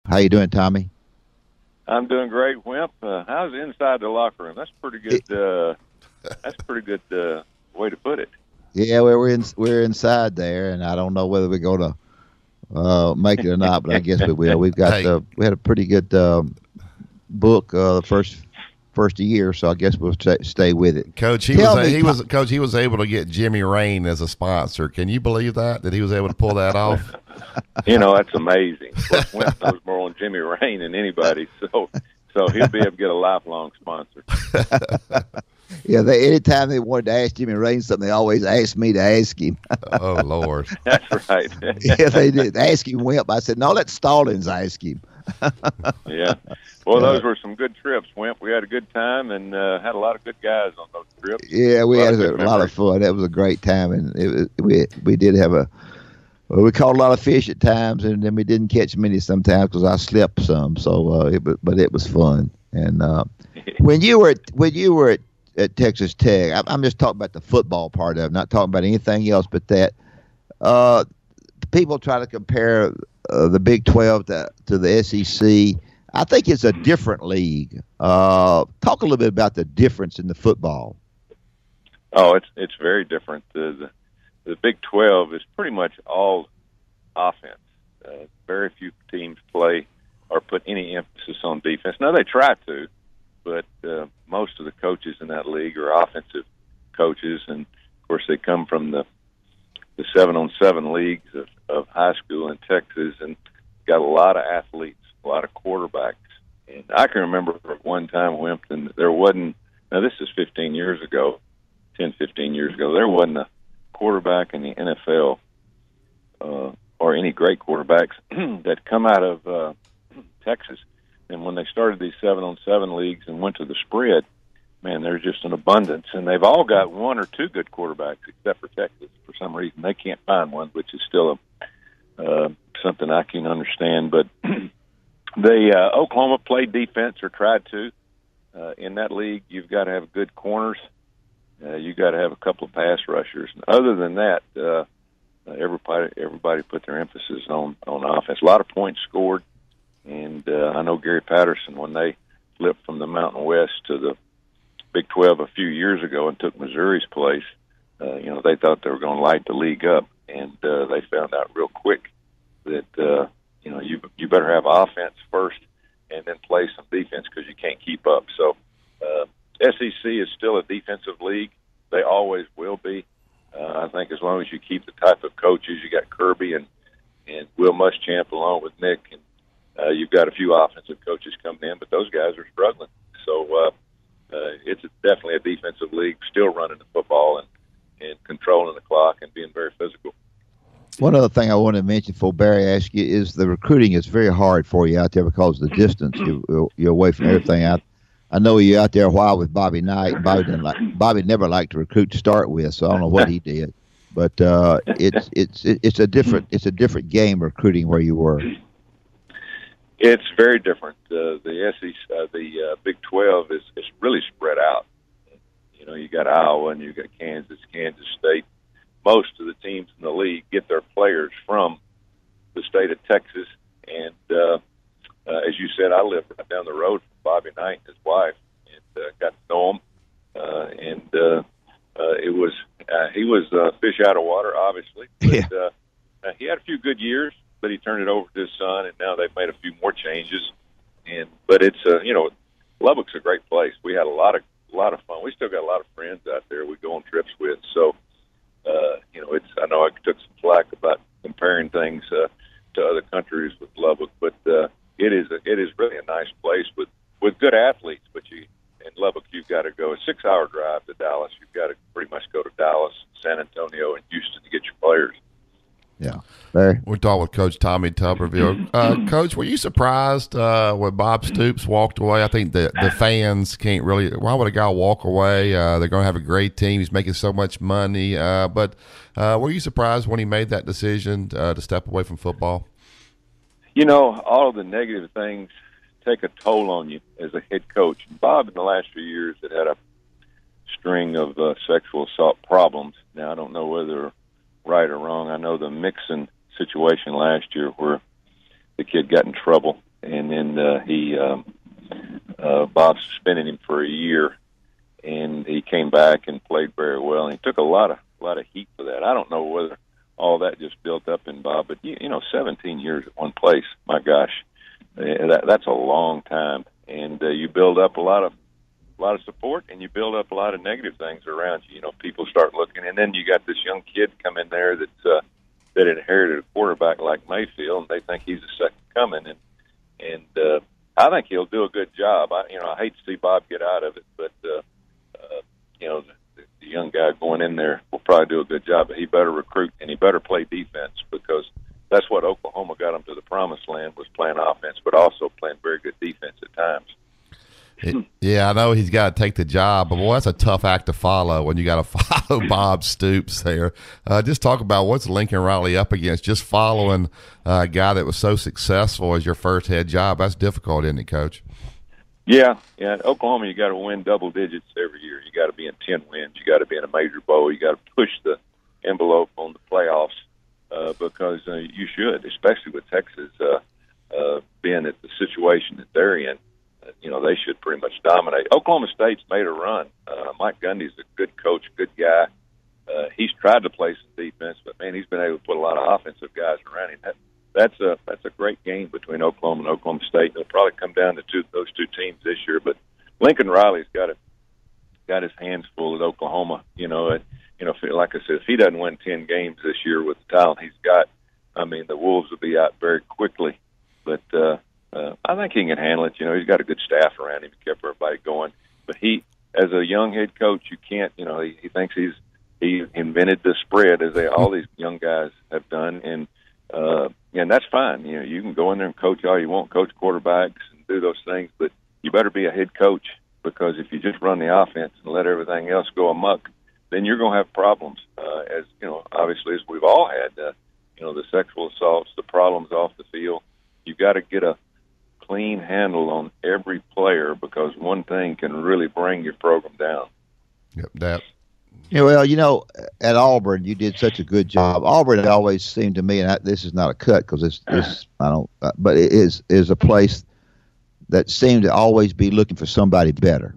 How you doing, Tommy? I'm doing great, Wimp. How's inside the locker room? That's pretty good. That's pretty good way to put it. Yeah, we're inside there, and I don't know whether we're going to make it or not, but I guess we will. We've got we had a pretty good book the first year, so I guess we'll stay with it. Coach, he was able to get Jimmy Rain as a sponsor. Can you believe that he was able to pull that off? That's amazing. Wimp knows more on Jimmy Rain than anybody, so he'll be able to get a lifelong sponsor. Yeah, anytime they wanted to ask Jimmy Rain something, they always asked me to ask him. Oh, Lord. That's right. Yeah, they did. Ask him Wimp. I said, no, let Stallings ask him. Yeah. Well, those were some good trips, Wimp. We had a good time and had a lot of good guys on those trips. Yeah, we had a lot of fun. That was a great time, and we did have we caught a lot of fish at times, and then we didn't catch many sometimes because I slept some. So, but it was fun. And when you were at Texas Tech, I'm just talking about the football part of it, not talking about anything else. But that people try to compare the Big 12 to the SEC. I think it's a different league. Talk a little bit about the difference in the football. Oh, it's very different. The Big 12 is pretty much all offense. Very few teams play or put any emphasis on defense. Now, they try to, but most of the coaches in that league are offensive coaches, and, of course, they come from the 7-on-7 leagues of high school in Texas and got a lot of athletes, a lot of quarterbacks. And I can remember one time, Wimpton, there wasn't – now, this is 15 years ago, 10, 15 years ago. There wasn't a quarterback in the NFL or any great quarterbacks that come out of Texas. And when they started these 7-on-7 leagues and went to the spread, man, there's just an abundance. And they've all got one or two good quarterbacks, except for Texas. For some reason, they can't find one, which is still something I can understand. But Oklahoma played defense or tried to. In that league, you've got to have good corners. You got to have a couple of pass rushers. And other than that, everybody put their emphasis on offense. A lot of points scored, and I know Gary Patterson, when they flipped from the Mountain West to the Big 12 a few years ago and took Missouri's place, they thought they were going to light the league up, and they found out real quick that you better have offense first and then play some defense because you can't keep up. So. SEC is still a defensive league. They always will be. I think as long as you keep the type of coaches, you got Kirby and Will Muschamp along with Nick, and you've got a few offensive coaches coming in, but those guys are struggling. So it's definitely a defensive league, still running the football and controlling the clock and being very physical. One other thing I want to mention before Barry asks you is the recruiting is very hard for you out there because of the distance. You're away from everything out. I know you're out there a while with Bobby Knight. Bobby never liked to recruit to start with, so I don't know what he did. But it's a different game recruiting where you were. It's very different. The SEC, the Big 12 is really spread out. You got Iowa and you got Kansas State. Most of the teams in the league get their players from the state of Texas, and as you said, I live right down the road from Bobby Knight and his wife, and got to know him. He was fish out of water, obviously. But, he had a few good years, but he turned it over to his son, and now they've made a few more changes. But it's Lubbock's a great place. We had a lot of fun. We still got a lot of friends out there we go on trips with. So I know I took some flack about comparing things to other countries with Lubbock, but it is really a nice place with good athletes. But in Lubbock, you've got to go a 6-hour drive to Dallas. You've got to pretty much go to Dallas, San Antonio, and Houston to get your players. Yeah. Barry? We're talking with Coach Tommy Tuberville. Coach, were you surprised when Bob Stoops walked away? I think the fans can't really – why would a guy walk away? They're going to have a great team. He's making so much money. But were you surprised when he made that decision to step away from football? All of the negative things take a toll on you as a head coach. Bob, in the last few years, had a string of sexual assault problems. Now, I don't know whether right or wrong. I know the Mixon situation last year where the kid got in trouble Bob suspended him for a year, and he came back and played very well. And he took a lot of heat for that. I don't know whether all that just built up in Bob, but 17 years at one place. My gosh, that's a long time, and you build up a lot of support, and you build up a lot of negative things around you. People start looking, and then you got this young kid come in there that inherited a quarterback like Mayfield, and they think he's the second coming, and I think he'll do a good job. I hate to see Bob get out of it, but the young guy going in there will probably do a good job. But he better recruit, and he better play defense, because that's what Oklahoma got him to the promised land, was playing offense, but also playing very good defense at times. Yeah, I know he's got to take the job, but boy, that's a tough act to follow when you got to follow Bob Stoops there. Just talk about what's Lincoln Riley up against, just following a guy that was so successful as your first head job. That's difficult, isn't it, Coach? Yeah. At Oklahoma, you got to win double digits every year. You got to be in 10 wins. You got to be in a major bowl. You got to push the envelope on the playoffs because you should, especially with Texas being at the situation that they're in. They should pretty much dominate. Oklahoma State's made a run. Mike Gundy's a good coach, good guy. He's tried to play some defense, but, man, he's been able to put a lot of offensive guys around him. That's a great game between Oklahoma and Oklahoma State. It'll probably come down to those two teams this year. But Lincoln Riley's got his hands full at Oklahoma. Like I said, if he doesn't win 10 games this year with the talent he's got, the Wolves will be out very quickly. But I think he can handle it. He's got a good staff around him. He kept everybody going. But he, as a young head coach, you can't. He thinks he invented the spread, as all these young guys have done, and that's fine. You can go in there and coach all you want, coach quarterbacks and do those things, but you better be a head coach, because if you just run the offense and let everything else go amok, then you're going to have problems. Obviously, as we've all had, the sexual assaults, the problems off the field. You got to get a clean handle on every player, because one thing can really bring your program down. Yep, that. At Auburn, you did such a good job. Auburn always seemed to me, and this is not a cut because but it is a place that seemed to always be looking for somebody better.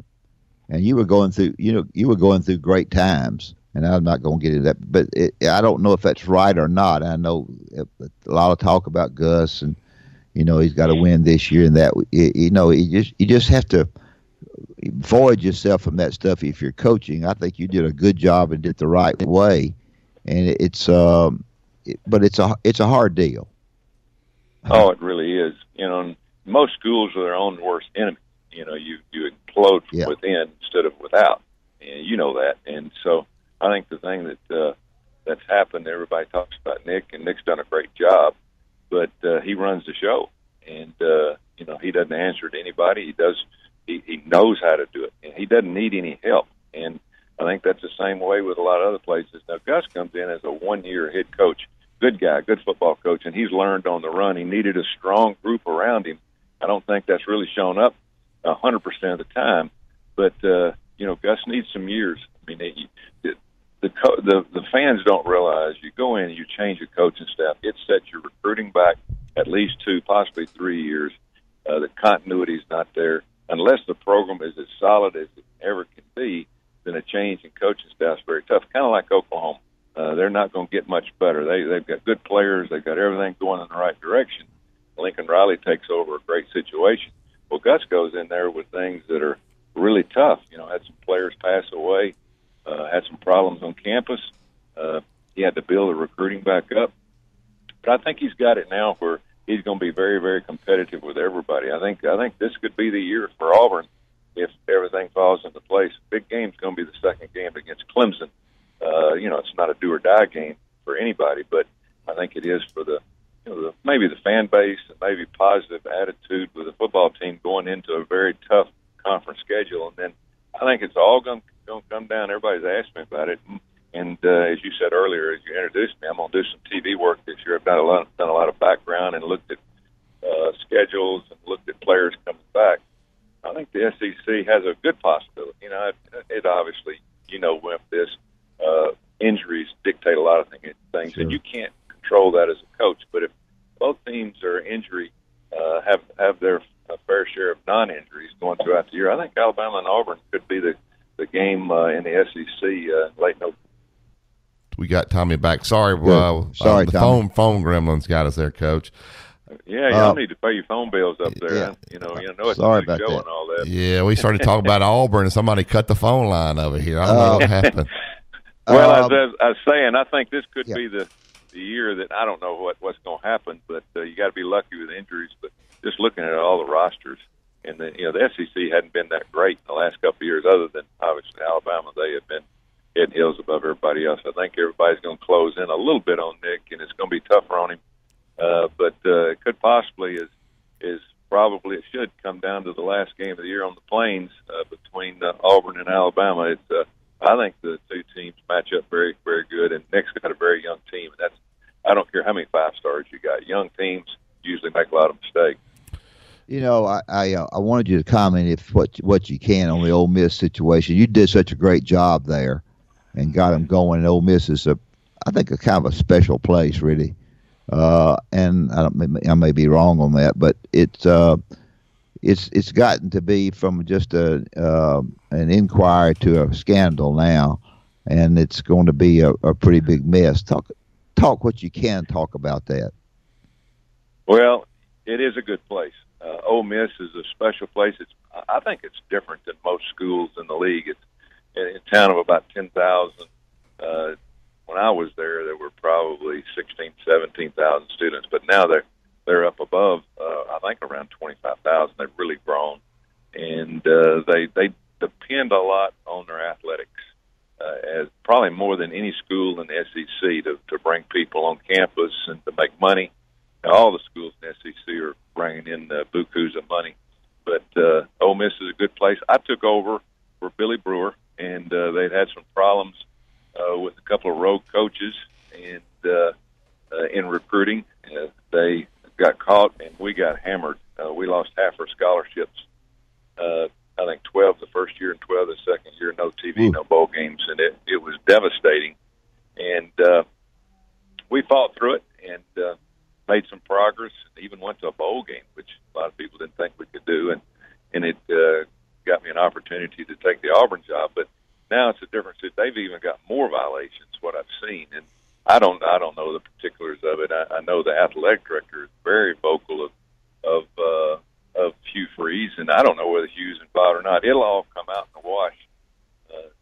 And you were going through great times, and I'm not going to get into that, but I don't know if that's right or not. I know a lot of talk about Gus, and he's got to win this year and that. You just have to void yourself from that stuff if you're coaching. I think you did a good job and did it the right way, and but it's a hard deal. Oh, it really is. Most schools are their own worst enemy. You implode from within instead of without, and you know that. And so I think the thing that's happened, everybody talks about Nick, and Nick's done a great job, but he runs the show, and he doesn't answer to anybody. He does. He knows how to do it, and he doesn't need any help. And I think that's the same way with a lot of other places. Now, Gus comes in as a one-year head coach, good guy, good football coach, and he's learned on the run. He needed a strong group around him. I don't think that's really shown up 100% of the time, but Gus needs some years. The fans don't realize you go in and you change your coaching staff. It sets your recruiting back at least 2, possibly 3 years. The continuity is not there. Unless the program is as solid as it ever can be, then a change in coaching staff is very tough. Kind of like Oklahoma. They're not going to get much better. They've got good players. They've got everything going in the right direction. Lincoln Riley takes over a great situation. Well, Gus goes in there with things that are really tough. Had some players pass away, had some problems on campus. He had to build the recruiting back up. But I think he's got it now where he's going to be very, very competitive with everybody. I think this could be the year for Auburn if everything falls into place. Big game's going to be the second game against Clemson. It's not a do-or-die game for anybody, but I think it is for maybe the fan base and maybe positive attitude with the football team going into a very tough conference schedule. And then I think it's all going to come down. Everybody's asked me about it. And as you said earlier, as you introduced me, I'm going to do some TV work this year. I've done a lot of background and looked at schedules and looked at players coming back. I think the SEC has a good possibility. It obviously, Wimp, this injuries dictate a lot of things, sure. And you can't control that as a coach. But if both teams are injury have their fair share of non-injuries going throughout the year. I think Alabama and Auburn could be the game in the SEC late November. We got Tommy back. Sorry, Sorry, the Tommy. phone gremlins got us there, Coach. Yeah, y'all need to pay your phone bills up there. Yeah. You know it's Sorry a big about show that. and all that. Yeah, we started talking about Auburn, and somebody cut the phone line over here. I don't know what happened. Well, as I was saying, I think this could Yeah. be the year that I don't know what's going to happen, but you got to be lucky with injuries. But just looking at all the rosters, and the SEC hadn't been that great in the last couple of years, other than obviously Alabama. They have been head hills above everybody else. I think everybody's going to close in a little bit on Nick, and it's going to be tougher on him. But it could possibly is probably it should come down to the last game of the year on the Plains between Auburn and Alabama. It's I think the two teams match up very, very good, and Nick's got a very young team. And I don't care how many 5-stars you got. Young teams usually make a lot of mistakes. I wanted you to comment if what you can on the Ole Miss situation. You did such a great job there, and got them going. And Ole Miss is I think a kind of a special place, really. And I may be wrong on that, but it's gotten to be from just an inquiry to a scandal now, and it's going to be a pretty big mess. Talk what you can talk about that. Well, it is a good place. Ole Miss is a special place. I think it's different than most schools in the league. It's in a town of about 10,000. When I was there were probably 16,000, 17,000 students, but now they're up above, I think around 25,000. They've really grown, and they depend a lot on their athletics, as probably more than any school in the SEC to bring people on campus and to make money. Now, all the schools in the SEC are bringing in bukus of money, but Ole Miss is a good place. I took over for Billy Brewer, and they'd had some problems with a couple of rogue coaches, and in recruiting, they got caught, and we got hammered. We lost half our scholarships. I think 12 the first year and 12 the second year. No TV, no bowl games, and it was devastating. And we fought through it and made some progress. Even went to a bowl game, which a lot of people didn't think we could do, and it got me an opportunity to take the Auburn job. But now it's a difference. They've even got more violations, what I've seen, and I don't know the particulars of it. I know the athletic director is very vocal of Hugh Freeze, and I don't know whether Hugh's involved or not. It'll all come out in the wash.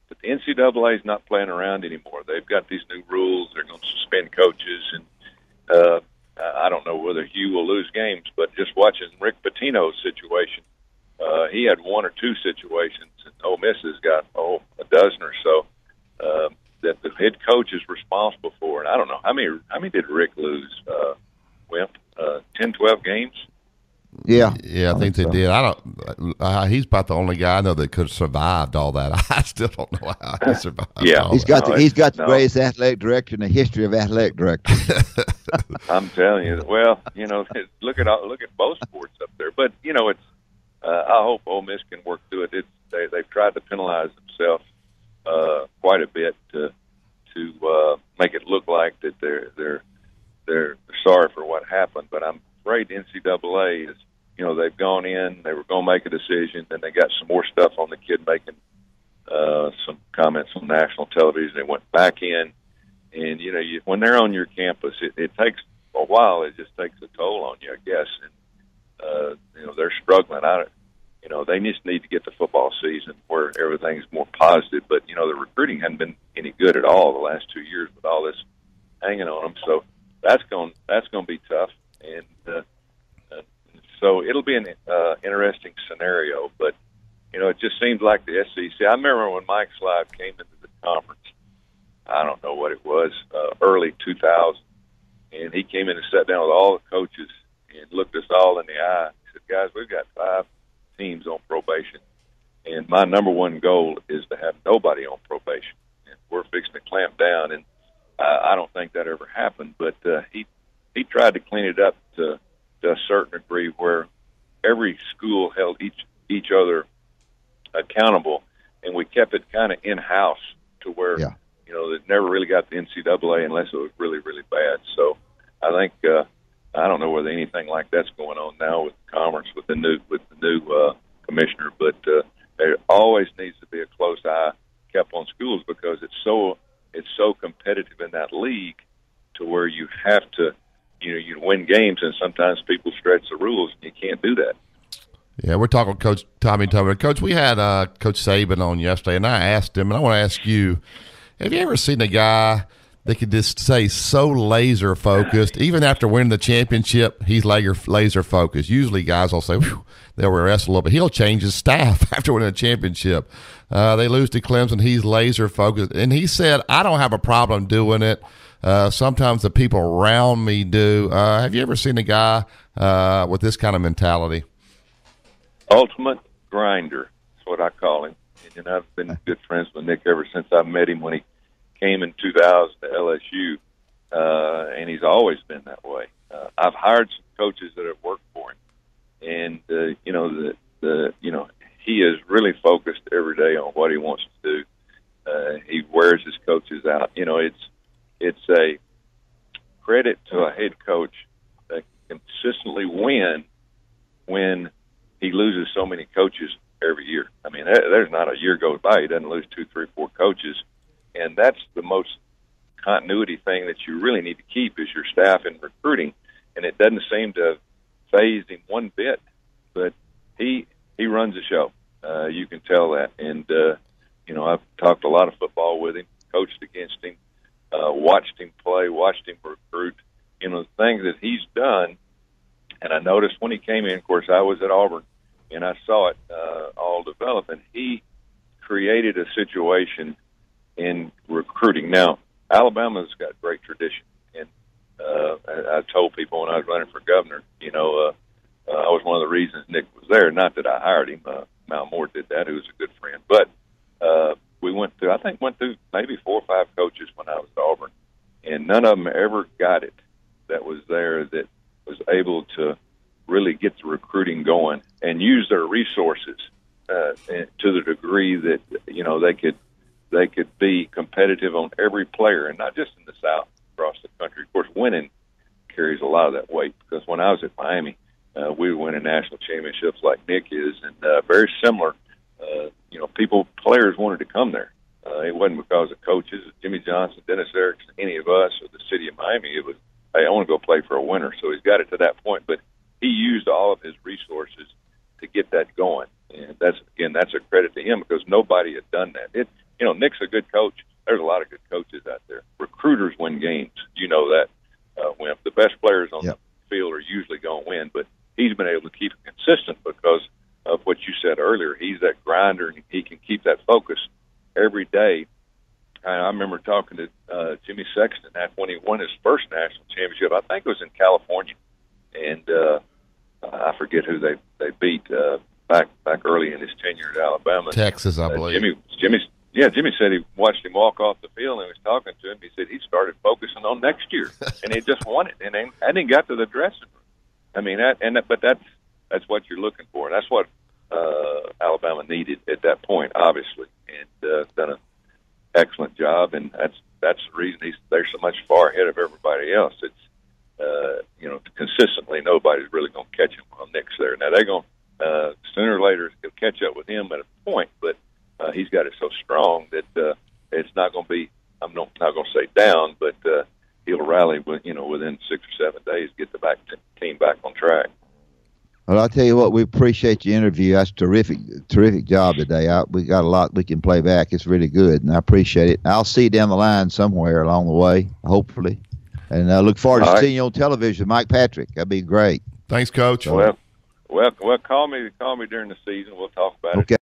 But the NCAA is not playing around anymore. They've got these new rules. They're going to suspend coaches, and I don't know whether Hugh will lose games. But just watching Rick Pitino's situation, he had one or two situations, and Ole Miss has got a dozen or so that the head coach is responsible for. And I don't know how many did Rick lose? Wimp, 10, 12 games. Yeah, I think they did. I don't. He's about the only guy I know that could have survived all that. I still don't know how he survived. Yeah, he's got the greatest athletic director in the history of athletic directors. I'm telling you. Well, look at both sports up there. But it's. I hope Ole Miss can work through it. They've tried to penalize themselves quite a bit to make it look like that they're sorry for what happened. But I'm afraid the NCAA is, they've gone in, they were going to make a decision, then they got some more stuff on the kid making some comments on national television. They went back in, and when they're on your campus, it takes a while. It just takes a toll on you, I guess. And they're struggling. They just need to get the football season where everything's more positive. But the recruiting hadn't been any good at all the last 2 years with all this hanging on them. So that's going to be tough. And so it'll be an interesting scenario. But it just seems like the SEC. I remember when Mike Slive came into the conference. I don't know what it was, early 2000, and he came in and sat down with all the coaches and looked us all in the eye. He said, "Guys, we've got 5 teams on probation, and my number one goal is to have nobody on probation. And we're fixing to clamp down." And I don't think that ever happened, but he tried to clean it up to a certain degree, where every school held each other accountable, and we kept it kind of in house to where it never really got the NCAA unless it was really, really bad. So I think I don't know whether anything like that's going on now with Commerce with the new commissioner, but there always needs to be a close eye kept on schools because it's so competitive in that league to where you have to, you win games, and sometimes people stretch the rules, and you can't do that. Yeah, we're talking with Coach Tommy Tuberville. Coach, we had Coach Saban on yesterday, and I asked him, and I want to ask you, have you ever seen a guy that could just stay so laser focused, even after winning the championship, he's laser focused? Usually guys will say, they'll rest a little bit. He'll change his staff after winning a championship. They lose to Clemson, he's laser focused. And he said, I don't have a problem doing it. Sometimes the people around me do. Have you ever seen a guy with this kind of mentality? Ultimate grinder. That's what I call him. And I've been good friends with Nick ever since I met him when he came in 2000 to LSU, and he's always been that way. I've hired some coaches that have worked for him, and he is really focused every day on what he wants to do. He wears his coaches out. It's a credit to a head coach that can consistently win when he loses so many coaches every year. I mean, there's not a year goes by he doesn't lose 2, 3, 4 coaches, and that's the most continuity thing that you really need to keep is your staff and recruiting. And it doesn't seem to have phased him one bit, but he runs the show. You can tell that. And I've talked a lot of football with him, coached against him, watched him play, watched him recruit. The things that he's done. And I noticed when he came in, of course, I was at Auburn, and I saw it all develop, and he created a situation in recruiting. Now, Alabama's got great tradition, and I told people when I was running for governor, I was one of the reasons Nick was there. Not that I hired him. Mal Moore did that, who was a good friend. But we went through maybe 4 or 5 coaches when I was at Auburn, and none of them ever got it that was there that was able to really get the recruiting going and use their resources to the degree that they could be competitive on every player, and not just in the South, across the country. Of course, winning carries a lot of that weight because when I was at Miami, we were winning national championships like Nick is, and very similar. Players wanted to come there. It wasn't because of coaches, Jimmy Johnson, Dennis Erickson, any of us, or the city of Miami. It was, hey, I want to go play for a winner. So he's got it to that point, but he used all of his resources to get that going. And that's a credit to him because nobody had done that. Nick's a good coach. There's a lot of good coaches out there. Recruiters win games. You know that, Wimp. The best players on the field are usually going to win, but he's been able to keep it consistent because of what you said earlier. He's that grinder, and he can keep that focus every day. I remember talking to Jimmy Sexton when he won his first national championship. I think it was in California, and I forget who they beat back early in his tenure at Alabama. Texas, I believe. Jimmy said he watched him walk off the field and was talking to him. He said he started focusing on next year, and he just won it, and then got to the dressing room. I mean, but that's what you're looking for, and that's what Alabama needed at that point, obviously, and done an excellent job, and that's the reason they're so much far ahead of everybody else. It's consistently nobody's really going to catch him while Nick's there. Now they're going sooner or later he'll catch up with him at a point, but he's got it so strong that it's not going to be. I'm not going to say down, but he'll rally within 6 or 7 days, get the team back on track. Well, I'll tell you what, we appreciate your interview. That's terrific job today. We got a lot we can play back. It's really good, and I appreciate it. I'll see you down the line somewhere along the way, hopefully. And I look forward to seeing you on television, Mike Patrick. That'd be great. Thanks, Coach. Well, call me during the season. We'll talk about it.